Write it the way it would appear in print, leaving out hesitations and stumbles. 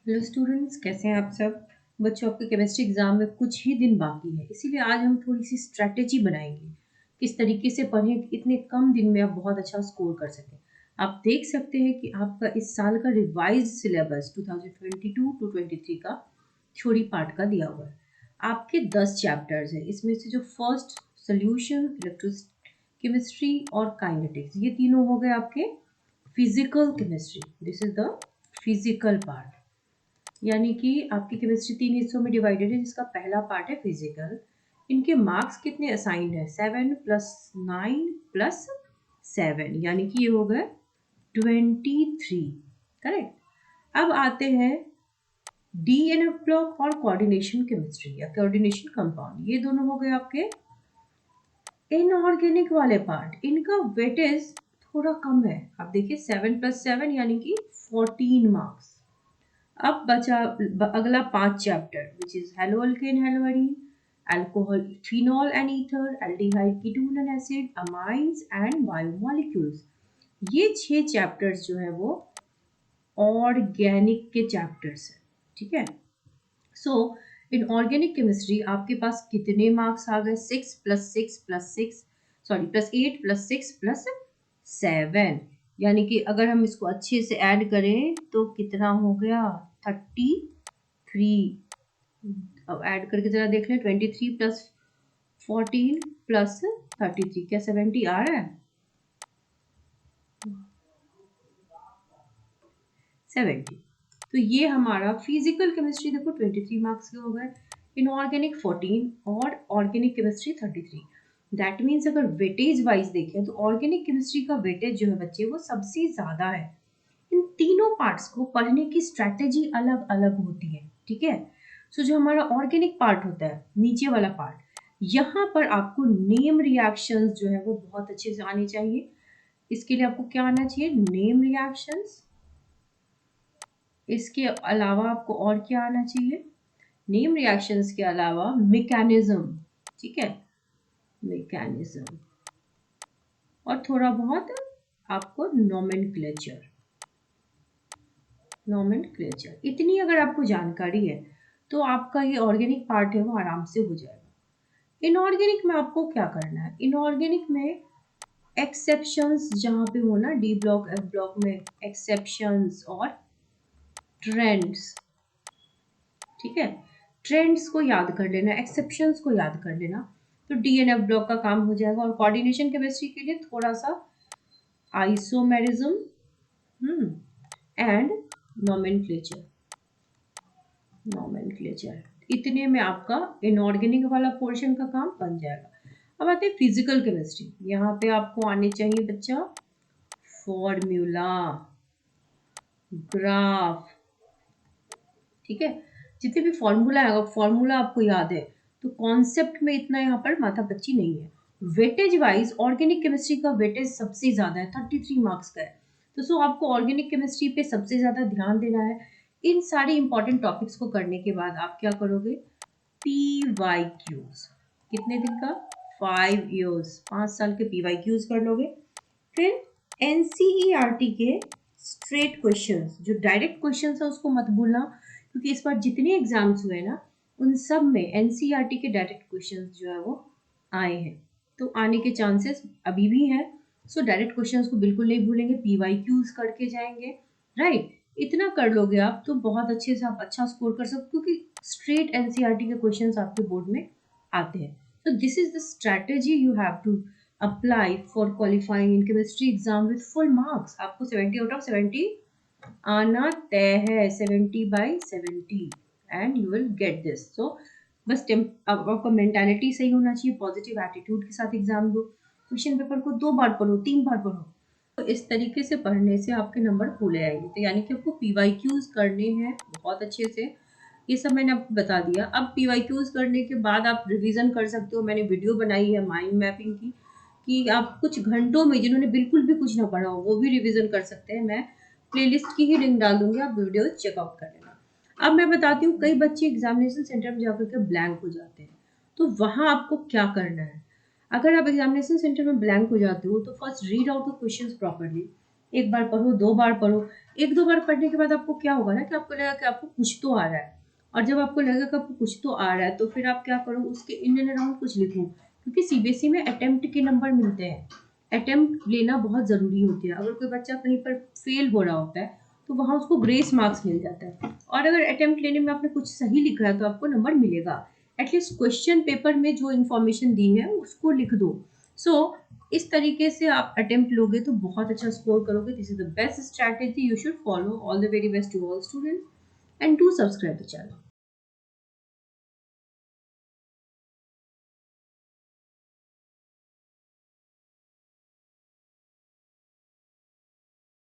Hello students, कैसे हैं आप सब। बच्चों, आपके केमिस्ट्री एग्जाम में कुछ ही दिन बाकी है, इसीलिए आज हम थोड़ी सी स्ट्रैटेजी बनाएंगे किस तरीके से पढ़ें कि इतने कम दिन में आप बहुत अच्छा स्कोर कर सकें। आप देख सकते हैं कि आपका इस साल का रिवाइज सिलेबस 2022 टू 23 का थ्योरी पार्ट का दिया हुआ है। आपके 10 चैप्टर्स हैं, इसमें से जो फर्स्ट सोल्यूशन, इलेक्ट्रोकेमिस्ट्री और काइनेटिक्स, ये तीनों हो गए आपके physical chemistry. This is the physical part, यानी कि आपकी केमिस्ट्री 3 हिस्सों में डिवाइडेड है, जिसका पहला पार्ट है फिजिकल। इनके मार्क्स कितने असाइंड है? 7 + 9 + 7, यानी कि ये हो गए 23। करेक्ट। अब आते हैं डीएनएफ ब्लॉक और कोऑर्डिनेशन केमिस्ट्री या कोऑर्डिनेशन कंपाउंड, ये दोनों हो गए आपके इनऑर्गेनिक वाले पार्ट। इनका वेटेज थोड़ा कम है। आप देखिए 7 + 7 यानी कि 14 मार्क्स। अब बचा अगला 5 chapter, which is hello alkane, hello arene, alcohol, phenol and ether, aldehyde, ketone and acid, amines and biomolecules. ये 6 चैप्टर्स जो है वो ऑर्गेनिक के चैप्टर्स हैं। ठीक है। सो इन ऑर्गेनिक केमिस्ट्री आपके पास कितने मार्क्स आ गए? 6 + 6 + 6, सॉरी +8 + 6 + 7, यानी कि अगर हम इसको अच्छे से ऐड करें तो कितना हो गया? 33। अब ऐड करके जरा देख लें, 23 + 14 + 33, क्या 70 आ रहा है? 70। तो ये हमारा फिजिकल केमिस्ट्री देखो 23 मार्क्स के हो गए, इनऑर्गेनिक 14 और ऑर्गेनिक केमिस्ट्री 33। दैट मीन्स अगर वेटेज वाइज देखें तो ऑर्गेनिक केमिस्ट्री का वेटेज जो है बच्चे वो सबसे ज़्यादा है। इन तीनों पार्ट्स को पढ़ने की स्ट्रैटेजी अलग अलग होती है। ठीक है। सो जो हमारा ऑर्गेनिक पार्ट होता है, नीचे वाला पार्ट, यहाँ पर आपको नेम रिएक्शंस जो है वो बहुत अच्छे से आने चाहिए। इसके लिए आपको क्या आना चाहिए? Name reactions. इसके अलावा आपको और क्या आना चाहिए? नेम रिएक्शंस के अलावा मैकेनिज्म। ठीक है, मैकेनिज्म। और थोड़ा बहुत आपको नोमेनक्लेचर। नोमेनक्लेचर इतनी अगर आपको जानकारी है तो आपका ये ऑर्गेनिक पार्ट है वो आराम से हो जाएगा। इनऑर्गेनिक में आपको क्या करना है? इनऑर्गेनिक में एक्सेप्शंस जहां पे हो ना, डी ब्लॉक, एफ ब्लॉक में एक्सेप्शंस और ट्रेंड्स। ठीक है, ट्रेंड्स को याद कर लेना, एक्सेप्शंस को याद कर लेना, तो डीएनएफ ब्लॉक का काम हो जाएगा। और कोऑर्डिनेशन केमिस्ट्री के लिए थोड़ा सा आइसोमेरिज्म एंड नोमेनक्लेचर। इतने में आपका इनऑर्गेनिक वाला पोर्शन का काम बन जाएगा। अब आते हैं फिजिकल केमिस्ट्री। यहाँ पे आपको आने चाहिए बच्चा फॉर्मूला, ग्राफ। ठीक है, जितने भी फॉर्मूला है, अगर फॉर्मूला आपको याद है तो कॉन्सेप्ट में इतना यहाँ पर माथापच्ची नहीं है। वेटेज वाइज ऑर्गेनिक केमिस्ट्री का वेटेज सबसे ज्यादा है, 33 मार्क्स का है। तो सो आपको ऑर्गेनिक केमिस्ट्री पे सबसे ज्यादा ध्यान देना है। इन सारे इंपॉर्टेंट टॉपिक्स को करने के बाद आप क्या करोगे? PYQs। कितने दिन का? 5 ईयर्स, 5 साल के PYQs कर लोगे। फिर NCERT के स्ट्रेट क्वेश्चंस, जो डायरेक्ट क्वेश्चंस है उसको मत भूलना, क्योंकि इस बार जितने एग्जाम्स हुए ना उन सब में NCERT के डायरेक्ट क्वेश्चंस जो है वो आए हैं, तो आने के चांसेस अभी भी हैं। सो डायरेक्ट क्वेश्चंस को बिल्कुल नहीं भूलेंगे, PYQs करके जाएंगे। राइट, इतना कर लोगे आप तो बहुत अच्छे से आप अच्छा स्कोर कर सकते हो, क्योंकि स्ट्रेट NCERT के क्वेश्चंस आपके बोर्ड में आते हैं। So this is the strategy you have to apply for qualifying in chemistry exam with full marks. आपको 70 out of 70 आना तय है, 70/70 and you will get this. So बस आपका मेंटालिटी सही होना चाहिए, पॉजिटिव एटीट्यूड के साथ एग्जाम दो। क्वेश्चन पेपर को 2 बार पढ़ो, 3 बार पढ़ो। तो इस तरीके से पढ़ने से आपके नंबर फूले आएंगे। तो यानी कि आपको PYQs करने हैं बहुत अच्छे से। ये सब मैंने आपको बता दिया। अब PYQs करने के बाद आप रिवीजन कर सकते हो। मैंने वीडियो बनाई है माइंड मैपिंग की, कि आप कुछ घंटों में, जिन्होंने बिल्कुल भी कुछ ना पढ़ा हो वो भी रिवीजन कर सकते हैं। मैं प्लेलिस्ट की ही लिंक डाल दूंगी, आप वीडियो चेकआउट कर लेना। अब मैं बताती हूँ, कई बच्चे एग्जामिनेशन सेंटर में जाकर के ब्लैंक हो जाते हैं, तो वहां आपको क्या करना है? अगर आप एग्जामिनेशन सेंटर में ब्लैंक हो जाते हो तो first read out the questions properly, एक बार पढ़ो, 2 बार पढ़ो। 1-2 बार पढ़ने के बाद आपको क्या होगा ना कि आपको लगेगा कि आपको कुछ तो आ रहा है, और जब आपको लगेगा कि आपको कुछ तो आ रहा है, तो फिर आप क्या करो, उसके इन एंड अराउंड कुछ लिखो, क्योंकि सीबीएसई में अटेम्प्ट के नंबर मिलते हैं। अटेम्प्ट लेना बहुत ज़रूरी होती है। अगर कोई बच्चा कहीं पर फेल हो रहा होता है, तो वहाँ उसको ग्रेस मार्क्स मिल जाता है, और अगर अटेम्प्ट लेने में आपने कुछ सही लिखा है, तो आपको नंबर मिलेगा। एटलीस्ट क्वेश्चन पेपर में जो इन्फॉर्मेशन दी है, उसको लिख दो। सो इस तरीके से आप अटेम्प्ट लोगे तो बहुत अच्छा स्कोर करोगे। This is the best strategy you should follow. All the very best to all student, and do subscribe the channel.